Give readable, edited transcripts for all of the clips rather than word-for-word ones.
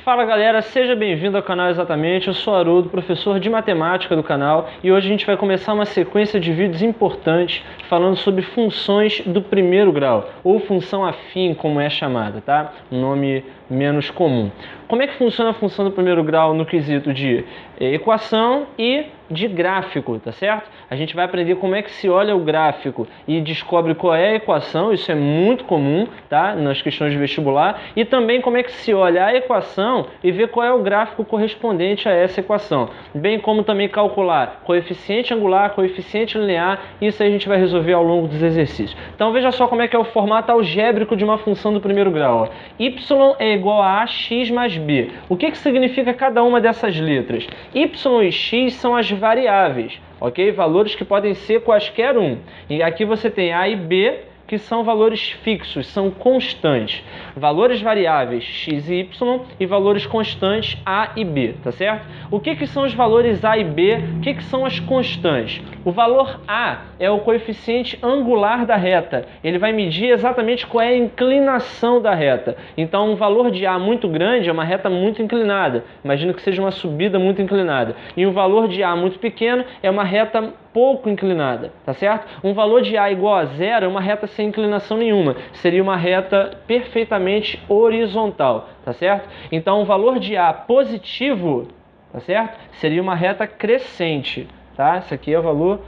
Fala galera, seja bem-vindo ao canal Exatamente, eu sou Haroldo, professor de matemática do canal, e hoje a gente vai começar uma sequência de vídeos importantes falando sobre funções do primeiro grau, ou função afim, como é chamada, tá? Um nome menos comum. Como é que funciona a função do primeiro grau no quesito de equação e de gráfico, tá certo? A gente vai aprender como é que se olha o gráfico e descobre qual é a equação, isso é muito comum, tá? Nas questões de vestibular, e também como é que se olha a equação e vê qual é o gráfico correspondente a essa equação, bem como também calcular coeficiente angular, coeficiente linear, isso aí a gente vai resolver ao longo dos exercícios. Então veja só como é que é o formato algébrico de uma função do primeiro grau. Ó. Y é igual a x mais b. O que significa cada uma dessas letras? Y e x são as variáveis, ok? Valores que podem ser quaisquer um. E aqui você tem a e b, que são valores fixos, são constantes. Valores variáveis x e y e valores constantes a e b, tá certo? O que são os valores a e b? O que são as constantes? O valor a é o coeficiente angular da reta. Ele vai medir exatamente qual é a inclinação da reta. Então, um valor de a muito grande é uma reta muito inclinada. Imagina que seja uma subida muito inclinada. E um valor de a muito pequeno é uma reta pouco inclinada, tá certo? Um valor de a igual a zero é uma reta sem inclinação nenhuma. Seria uma reta perfeitamente horizontal, tá certo? Então, o valor de a positivo, tá certo? Seria uma reta crescente, tá? Esse aqui é o valor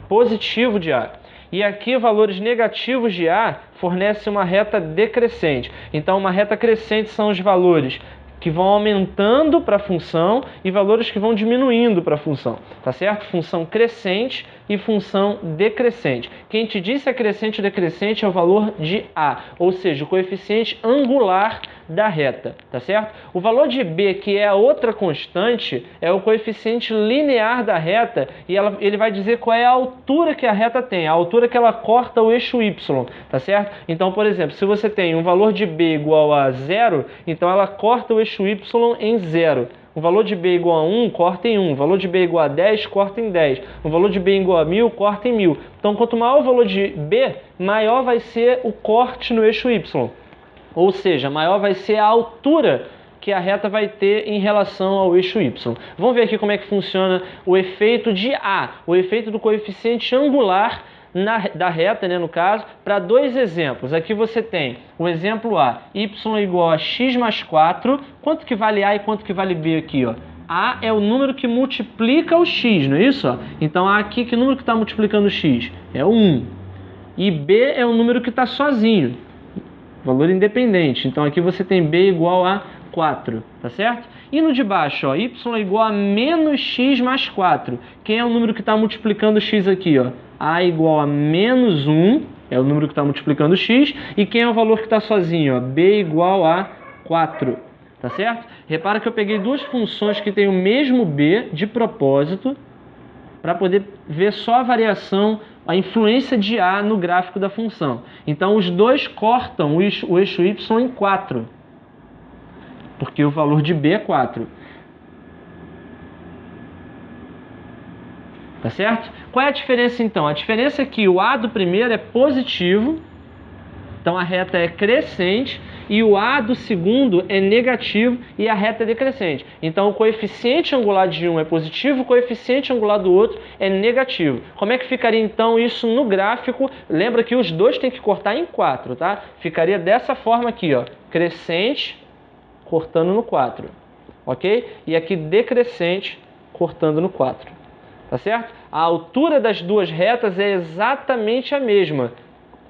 positivo de a. E aqui, valores negativos de a fornecem uma reta decrescente. Então, uma reta crescente são os valores que vão aumentando para a função e valores que vão diminuindo para a função, tá certo? Função crescente e função decrescente. Quem te disse é crescente ou decrescente é o valor de a, ou seja, o coeficiente angular da reta, tá certo? O valor de b, que é a outra constante, é o coeficiente linear da reta e ele vai dizer qual é a altura que a reta tem, a altura que ela corta o eixo y, tá certo? Então, por exemplo, se você tem um valor de b igual a 0, então ela corta o eixo y em 0. O valor de b igual a 1, corta em 1. O valor de b igual a 10, corta em 10. O valor de b igual a 1000, corta em 1000. Então, quanto maior o valor de b, maior vai ser o corte no eixo y. Ou seja, maior vai ser a altura que a reta vai ter em relação ao eixo y. Vamos ver aqui como é que funciona o efeito de a, o efeito do coeficiente angular da reta, né, no caso, para dois exemplos. Aqui você tem o exemplo a, y igual a x mais 4. Quanto que vale a e quanto que vale b aqui? Ó? A é o número que multiplica o x, não é isso? Ó? Então aqui, que número que está multiplicando o x? É o 1. E b é o número que está sozinho, valor independente. Então aqui você tem b igual a 4, tá certo? E no de baixo, ó, y igual a menos x mais 4. Quem é o número que está multiplicando o x aqui? Ó? A igual a menos 1, é o número que está multiplicando o x. E quem é o valor que está sozinho? Ó? B igual a 4, tá certo? Repara que eu peguei duas funções que têm o mesmo b de propósito, para poder ver só a variação, a influência de a no gráfico da função. Então, os dois cortam o eixo y em 4, porque o valor de b é 4. Tá certo? Qual é a diferença, então? A diferença é que o a do primeiro é positivo, então a reta é crescente, e o a do segundo é negativo e a reta é decrescente. Então, o coeficiente angular de um é positivo, o coeficiente angular do outro é negativo. Como é que ficaria, então, isso no gráfico? Lembra que os dois têm que cortar em 4, tá? Ficaria dessa forma aqui, ó, crescente, cortando no 4, ok? E aqui decrescente, cortando no 4, tá certo? A altura das duas retas é exatamente a mesma,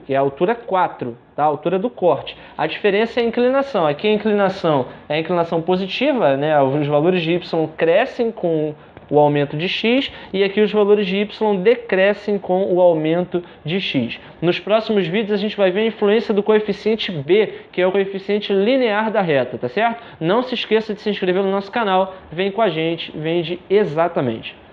que é a altura 4, tá? A altura do corte. A diferença é a inclinação. Aqui a inclinação é a inclinação positiva, né? Os valores de y crescem com o aumento de x, e aqui os valores de y decrescem com o aumento de x. Nos próximos vídeos a gente vai ver a influência do coeficiente b, que é o coeficiente linear da reta, tá certo? Não se esqueça de se inscrever no nosso canal, vem com a gente, vem de Exatamente.